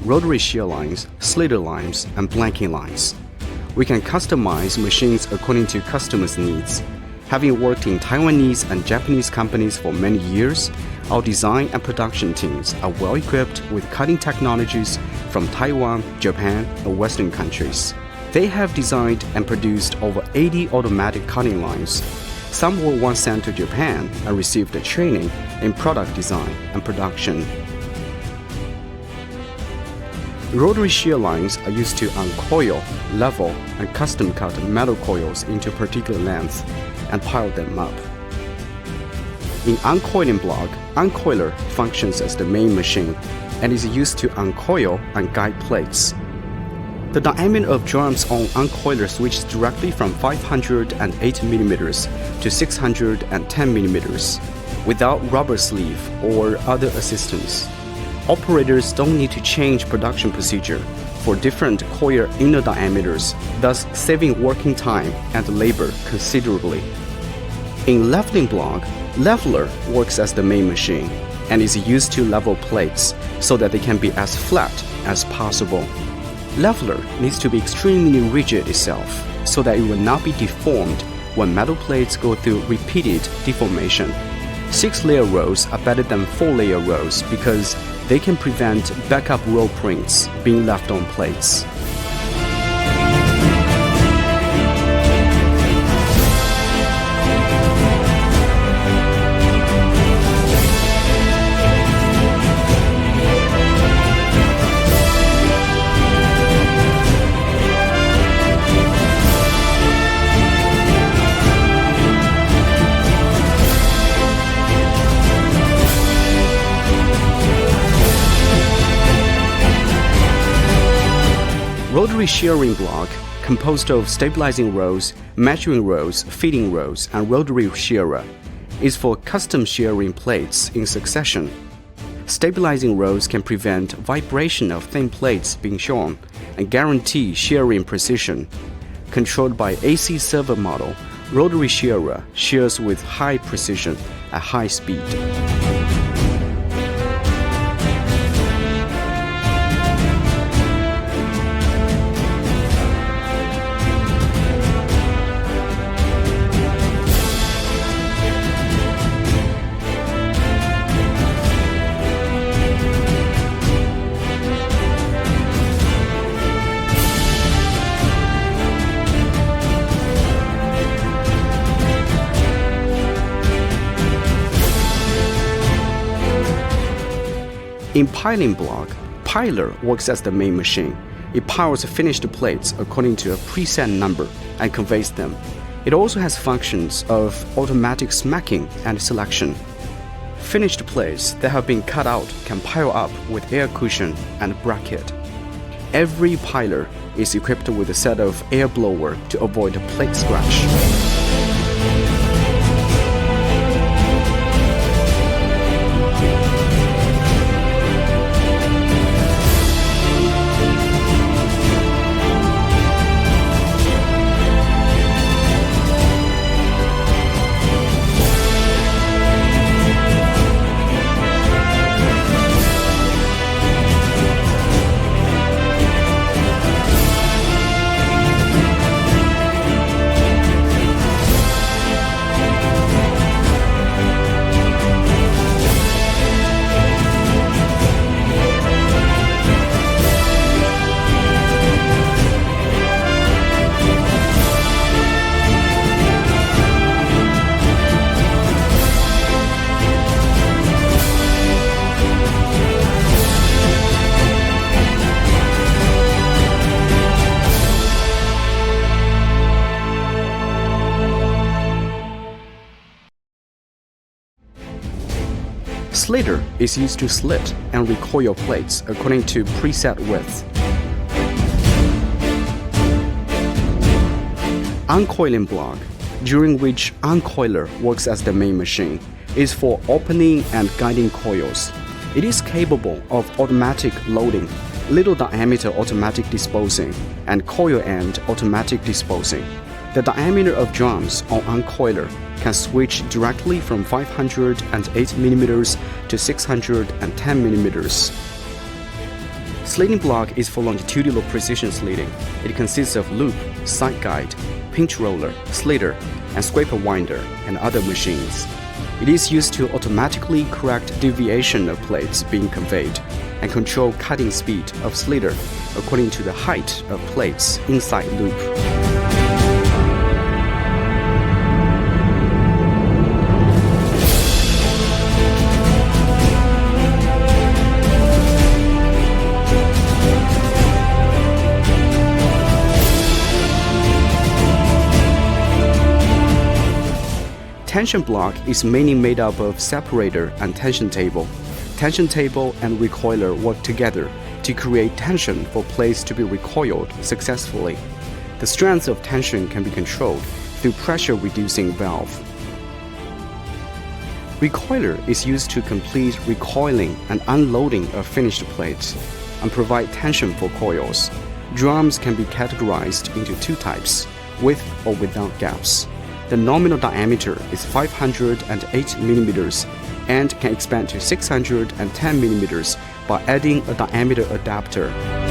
rotary shear lines, slither lines, and blanking lines. We can customize machines according to customers' needs. Having worked in Taiwanese and Japanese companies for many years, our design and production teams are well equipped with cutting technologies from Taiwan, Japan, and Western countries. They have designed and produced over 80 automatic cutting lines. Some were once sent to Japan and received training in product design and production. Rotary shear lines are used to uncoil, level, and custom cut metal coils into particular lengths and pile them up. In uncoiling block, uncoiler functions as the main machine and is used to uncoil and guide plates. The diameter of drums on uncoiler switches directly from 508mm to 610mm without rubber sleeve or other assistance. Operators don't need to change production procedure for different coil inner diameters, thus saving working time and labor considerably. In leveling block, leveler works as the main machine and is used to level plates so that they can be as flat as possible. Leveler needs to be extremely rigid itself so that it will not be deformed when metal plates go through repeated deformation. 6-layer rows are better than 4-layer rows because they can prevent backup roll prints being left on plates. Rotary shearing block, composed of stabilizing rows, measuring rows, feeding rows, and rotary shearer, is for custom shearing plates in succession. Stabilizing rows can prevent vibration of thin plates being shorn and guarantee shearing precision. Controlled by AC servo model, rotary shearer shears with high precision at high speed. In piling block, piler works as the main machine. It piles finished plates according to a preset number and conveys them. It also has functions of automatic smacking and selection. Finished plates that have been cut out can pile up with air cushion and bracket. Every piler is equipped with a set of air blower to avoid plate scratch. Slither is used to slit and recoil plates according to preset width. Uncoiling block, during which uncoiler works as the main machine, is for opening and guiding coils. It is capable of automatic loading, little diameter automatic disposing, and coil end automatic disposing. The diameter of drums on uncoiler can switch directly from 508mm to 610mm. Slitting block is for longitudinal precision slitting. It consists of loop, side guide, pinch roller, slitter, and scraper winder, and other machines. It is used to automatically correct deviation of plates being conveyed and control cutting speed of slitter according to the height of plates inside loop. Tension block is mainly made up of separator and tension table. Tension table and recoiler work together to create tension for plates to be recoiled successfully. The strength of tension can be controlled through pressure-reducing valve. Recoiler is used to complete recoiling and unloading of finished plates and provide tension for coils. Drums can be categorized into two types, with or without gaps. The nominal diameter is 508 mm and can expand to 610 mm by adding a diameter adapter.